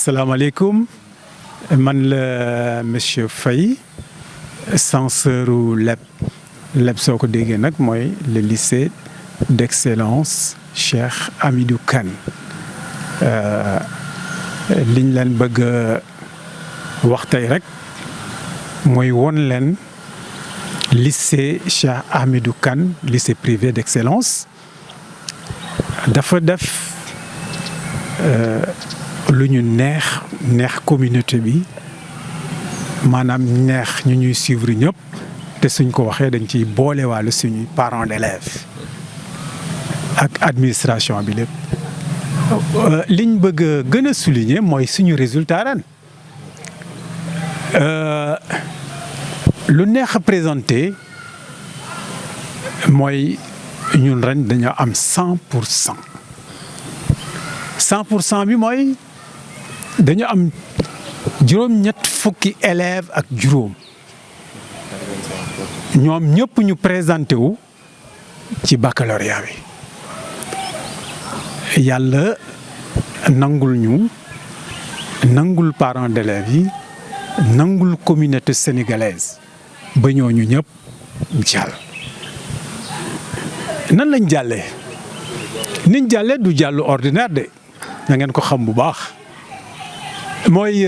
asalaamaaleykum man la monsieur Faye censeur LEP soo ko déggee nag mooy le lycée d'excellence Cheikh Hamidou Kane liñ leen bëgg wax tey rek mooy won leen lycée Cheikh Hamidou Kane lycée privé d'excellence dafa def lu ñu neex communauté bi maanaam neex ñu ñuy suivre ñëpp te suñ ko waxee dañ ciy boolewaale suñuy parents d'élèves ak administration bi lépp liñ bëgg a gën a souligner mooy suñu résultat ren lu neex a présenté mooy ñun ren dañoo am 100% bi mooy dañu am juróom-ñett fukki élèves ak juróom ñoom ñëpp ñu présenté wu ci baccalauréat bi yàlla nangul ñu nangul parents d'élèves yi nangul communauté sénégalaise ba ñooñu ñëpp jàll. nan lañ jàllee niñ jàllee du jàllu ordinaire de na ngeen ko xam bu baax mooy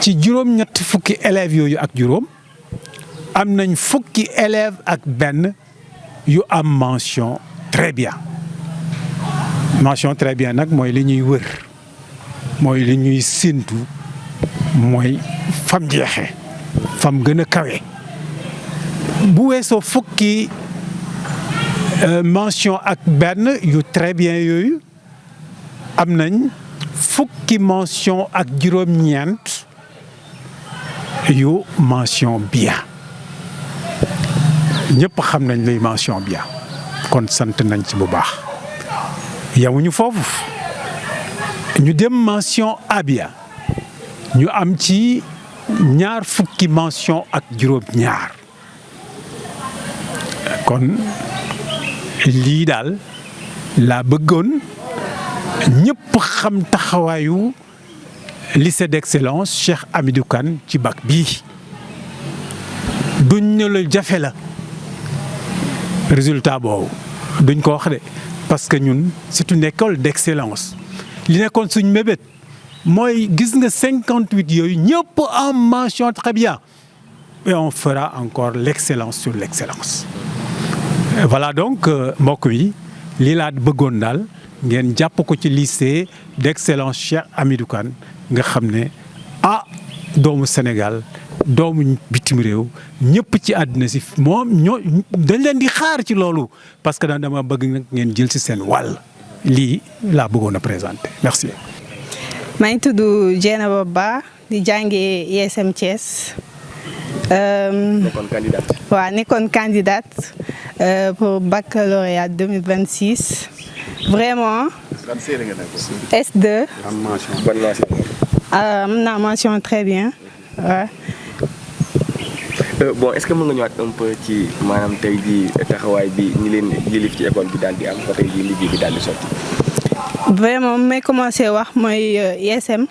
ci juróom-ñett fukki élèves yooyu ak juróom am nañ fukki élèves ak benn yu am mention très bien nag mooy li ñuy wër mooy li ñuy séntu mooy fam jeexee fam gën a kawe bu weesoo fukki mention ak benn yu très bien yooyu am nañ fukki mention ak juróom-ñeent yu mention bien ñëpp xam nañ lay mention bien kon sant nañ ci bu baax yamuñu foofu ñu dem mention A bien ñu am ci ñaar fukki mention ak juróom-ñaar kon lii daal laa bëggoon ñëpp xam taxawaayu lycée d'excellence Cheikh Hamidou Kane ci bac bii duñ ne la jafe la résultat boobu duñ ko wax de parce que ñun c'est une école d'excellence li nekkoon suñ mébét mooy gis nga 58 yooyu ñëpp en mention très bien et on fera encore l'excellence sur l'excellence. Voilà donc mbokk yi lii laa bëggoon daal ngeen jàpp ko ci lycée d'excellence Cheikh Hamidou Kane nga xam ne doomu Sénégal doomu bitim réew ñëpp ci àddina si moom ñoo dañ leen di xaar ci loolu parce que dama bëgg nag ngeen jël ci seen wàll lii laa bëggoon a présenter merci. maa ngi tudd Dieynaba Ba di jàngee ISM Thiès. nekkoon candidate pour baccalauréat 2026 vraiment S2 am naa mention très bien waaw. Bon est-ce que mën nga ñëwaat un peu ci maanaam tey jii taxawaay bi ñi leen yëlif ci école bi daal di am ba tey jii liggéey bi daal di sotti. vraiment may commencé wax mooy ISM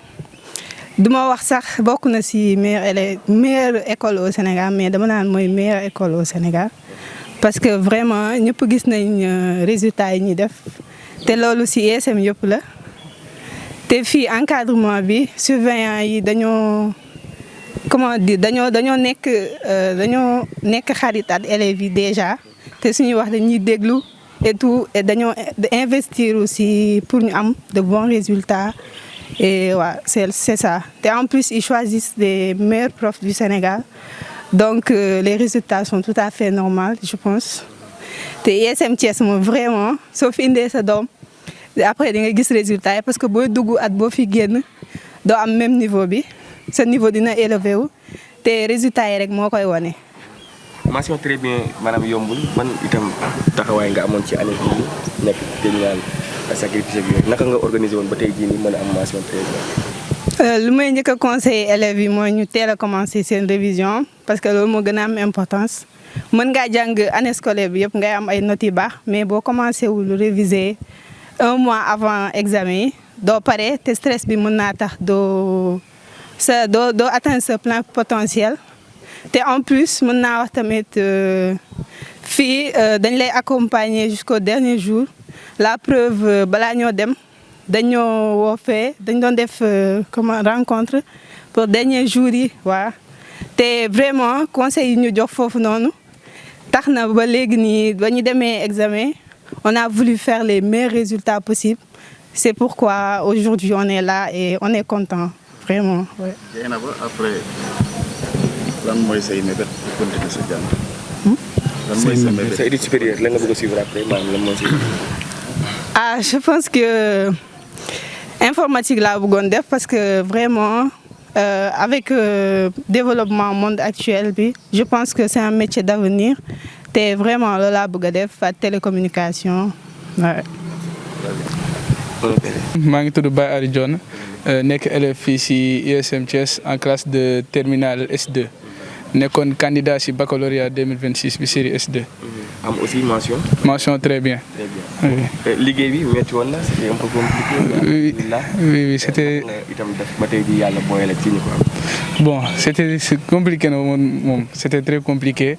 duma wax sax bokk na ci meilleure école au Sénégal mais dama naan mooy meilleure école au Sénégal parce que vraiment ñëpp gis nañ résultats yi ñuy def te loolu ci ISM yëpp la te fii encadrement bi surveillant yi dañoo nekk xarit ak élèves yi déjà te suñuy wax dañuy déglu et tout et dañoo investir aussi pour ñu am de bons résultats et c'est ça te en plus ils choisissent les meilleurs profs du Sénégal donc les résultats sont tout à fait normaux je pense te ISM Thiès moom vraiment soo fi indee sa doom après di nga gis résultats yi parce que booy dugg at boo fi génn doo am même niveau bi sa niveau dina élevé wu te résultats yi rek moo koy wane. mention très bien maanaam yombul man itam taxawaay nga amoon ci année bii nekk te ñu naan sacrifice bi naka nga organisé woon ba tey jii nii mën a am mention très bien. lu may njëkk a conseiller élèves yi mooy ñu teel a commencer seen révision parce que loolu moo gën a am importance mën ngaa jàng année scolaire bi yëpp ngay am ay notes yu baax mais boo commencé wul réviser 1 mois avant examen yi doo pare te stress bi mën naa tax doo atteindre sa plein potentiel te en plus mën naa wax tamit fii dañ lay accompagner jusqu'au dernier jour la preuve balaa ñoo dem dañoo woo fee dañ doon def comment rencontre pour dernier jour yi waa te vraiment conseil yi ñu jox foofu noonu tax na ba léegi nii ba ñu demee examen on a voulu faire les meilleurs résultats possibles c'est pourquoi aujourd'hui on est là et on est content vraiment. Ouais. Après lan mooy say mébét pour continuer sa jàng. lan mooy sa mébét sa étude supérieure lan nga bëgg a suivre après maanaam lan mooy sa. Ah, je pense que informatique laa bëggoon def parce que vraiment avec développement monde actuel bi je pense que c'est un métier d'avenir te vraiment loolu laa bëgg a def ak télécommunication ouais. maa ngi tudd Baye Ari Dione nekk élève fii ci ISM Thiès en classe de terminale S2 nekkoon candidat ci baccalauréat 2026 bi série S2. am aussi mention. mention très bien. Très bien. Oui. liggéey bi métti woon na c'était un peu compliqué. oui c'était. itam def ba tey jii yàlla booyal ak ci ñu ko am. Bon, c'était compliqué, c'était très compliqué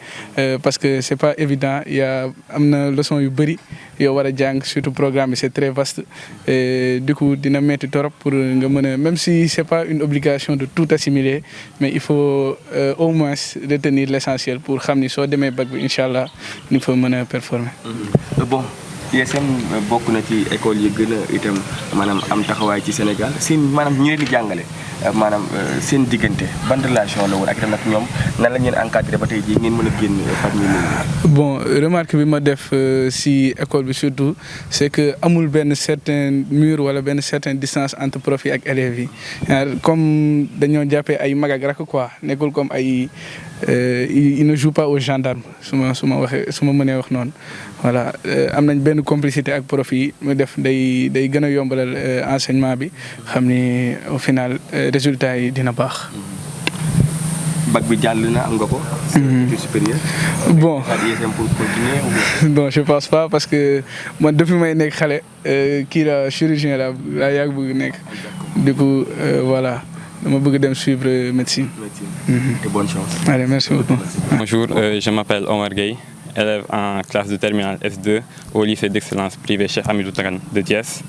parce que c'est pas évident. Il y a une leçon yu bari yo wara jang surtout programme c'est très vaste et du coup dina metti torop pour nga mëna même si c'est pas une obligation de tout assimiler mais il faut au moins retenir l'essentiel pour xamni so démé bac bi inchallah ni fa mëna performer. Bon, ISM bokk na ci école yi gën a itam maanaam am taxawaay ci Sénégal seen maanaam ñi leen di jàngale maanaam seen diggante ban relation la woon ak itam nag ñoom nan la ñu leen encadré ba tey jii ngeen mën a génn parmi ñoom. Bon, remarque bi ma def si école bi surtout c'est que amul benn certain mur wala benn certaine distance entre prof yi ak élèves yi comme dañoo jàppee ay mag ak rakk quoi nekkul comme ay il ne joue pas aux gendarmes su ma mënee wax noonu voilà am nañ benn complicité ak prof yi mu def day gën a yombalal enseignement bi xam ni au final résultat yi dina baax. bac bi jàll na am nga ko. études supérieures. Bon pour continuer ou bien. non je pense pas parce que man depuis may nekk xale kii la chirurgien la yàgg bëgg nekk du coup voilà. Je vais suivre médecine. Et bonne chance. Allez, merci beaucoup. Bonjour, je m'appelle Omar Gueye, élève en classe de terminale S2 au lycée d'excellence privé Cheikh Hamidou Tagan de Thiès.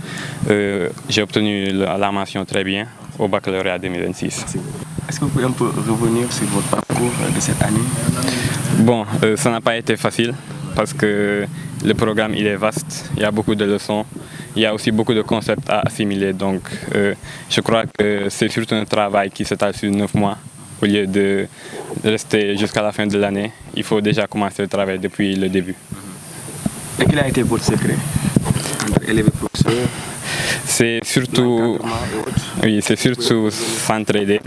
J'ai obtenu la mention très bien au baccalauréat 2026. Est-ce que vous pouvez un peu revenir sur votre parcours de cette année? Bon, ça n'a pas été facile parce que le programme il est vaste, il y a beaucoup de leçons. Il y a aussi beaucoup de concepts à assimiler, donc je crois que c'est surtout un travail qui s'étale sur 9 mois au lieu de rester jusqu'à la fin de l'année. Il faut déjà commencer le travail depuis le début. Et quel a été votre secret entre élèves et professeurs? C'est surtout, oui, c'est surtout s'entraider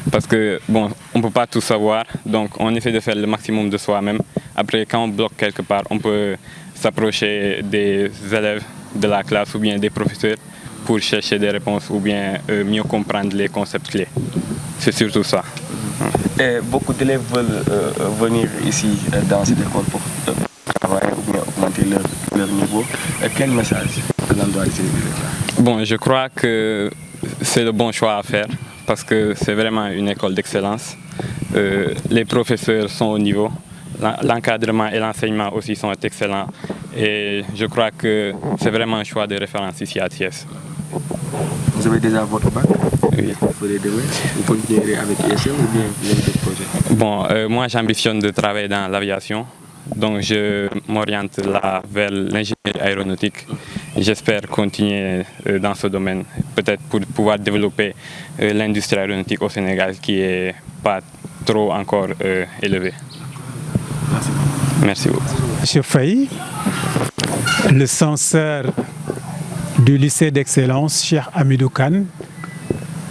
parce que bon, on peut pas tout savoir, donc on essaie de faire le maximum de soi-même. Après, quand on bloque quelque part, on peut s'approcher des élèves de la classe ou bien des professeurs pour chercher des réponses ou bien mieux comprendre les concepts clés. C'est surtout ça. Et beaucoup d'élèves veulent venir ici dans cette école pour travailler ou bien augmenter leur niveau. Quel message l'on doit essayer de faire? Bon, je crois que c'est le bon choix à faire parce que c'est vraiment une école d'excellence. Les professeurs sont au niveau. L'encadrement et l'enseignement aussi sont excellents et je crois que c'est vraiment un choix de référence ici à Thiès. Vous avez déjà votre bac? Oui. Vous continuerez avec ISM ou bien vous avez d'autres projets? Bon, moi j'ambitionne de travailler dans l'aviation, donc je m'oriente là vers l'ingénierie aéronautique. J'espère continuer dans ce domaine, peut-être pour pouvoir développer l'industrie aéronautique au Sénégal qui est pas trop encore élevée. Merci beaucoup. Monsieur Faye, le censeur du lycée d'excellence Cheikh Hamidou Kane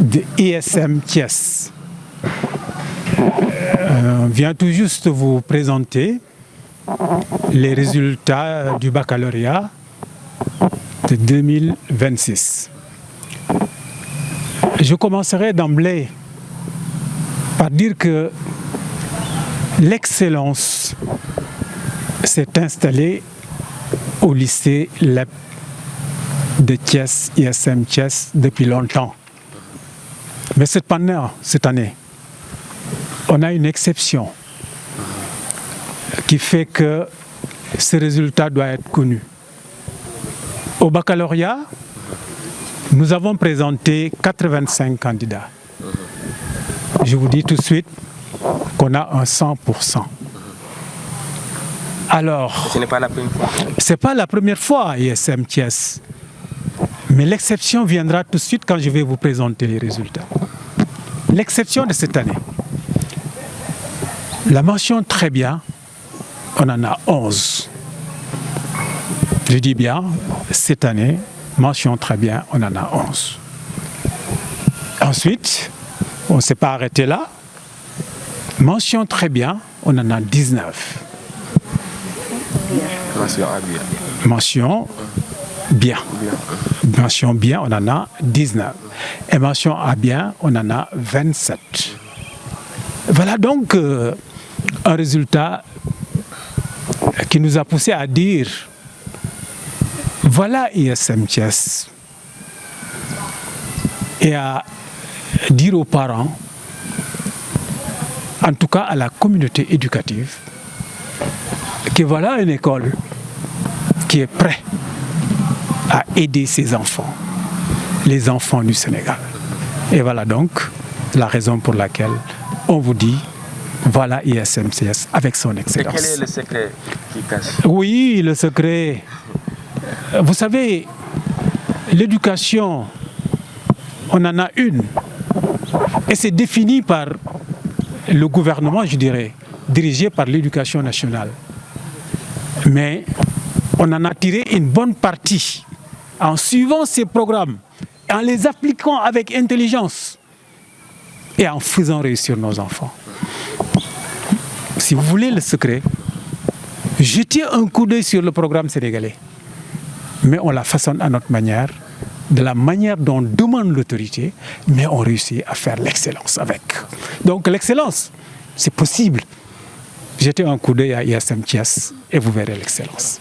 de ISM Thiès vient tout juste vous présenter les résultats du baccalauréat de 2026. Je commencerai d'emblée par dire que l'excellence s'est installée au lycée LEP de Thiès, ISM Thiès, depuis longtemps. Mais cette année, on a une exception qui fait que ce résultat doit être connu. Au baccalauréat, nous avons présenté 85 candidats. Je vous dis tout de suite qu'on a un 100%. Alors, Ce n'est pas la première fois. ce n'est pas la première fois à ISM Thiès. Mais l'exception viendra tout de suite quand je vais vous présenter les résultats. L'exception de cette année. La mention très bien, on en a 11. Je dis bien, cette année, mention très bien, on en a 11. Ensuite, on ne s'est pas arrêté là. Mention très bien, on en a 19. Mention à bien. Mention bien. Mention bien, on en a 19. Et mention à bien, on en a 27. Voilà donc un résultat qui nous a poussé à dire voilà ISM Thiès. Et à dire aux parents, en tout cas à la communauté éducative, que voilà une école qui est prête à aider ses enfants, les enfants du Sénégal. Et voilà donc la raison pour laquelle on vous dit, voilà ISM Thiès avec son Et excellence. quel est le secret qui cache? Oui, le secret. Vous savez, l'éducation, on en a une. Et c'est défini par le gouvernement, je dirais, dirigé par l'éducation nationale. Mais on en a tiré une bonne partie en suivant ces programmes, en les appliquant avec intelligence et en faisant réussir nos enfants. Si vous voulez le secret, jetez un coup d'œil sur le programme sénégalais. Mais on la façonne à notre manière, de la manière dont demande l'autorité, mais on réussit à faire l'excellence avec. Donc l'excellence, c'est possible. Jetez un coup d'œil à ISM Thiès et vous verrez l'excellence.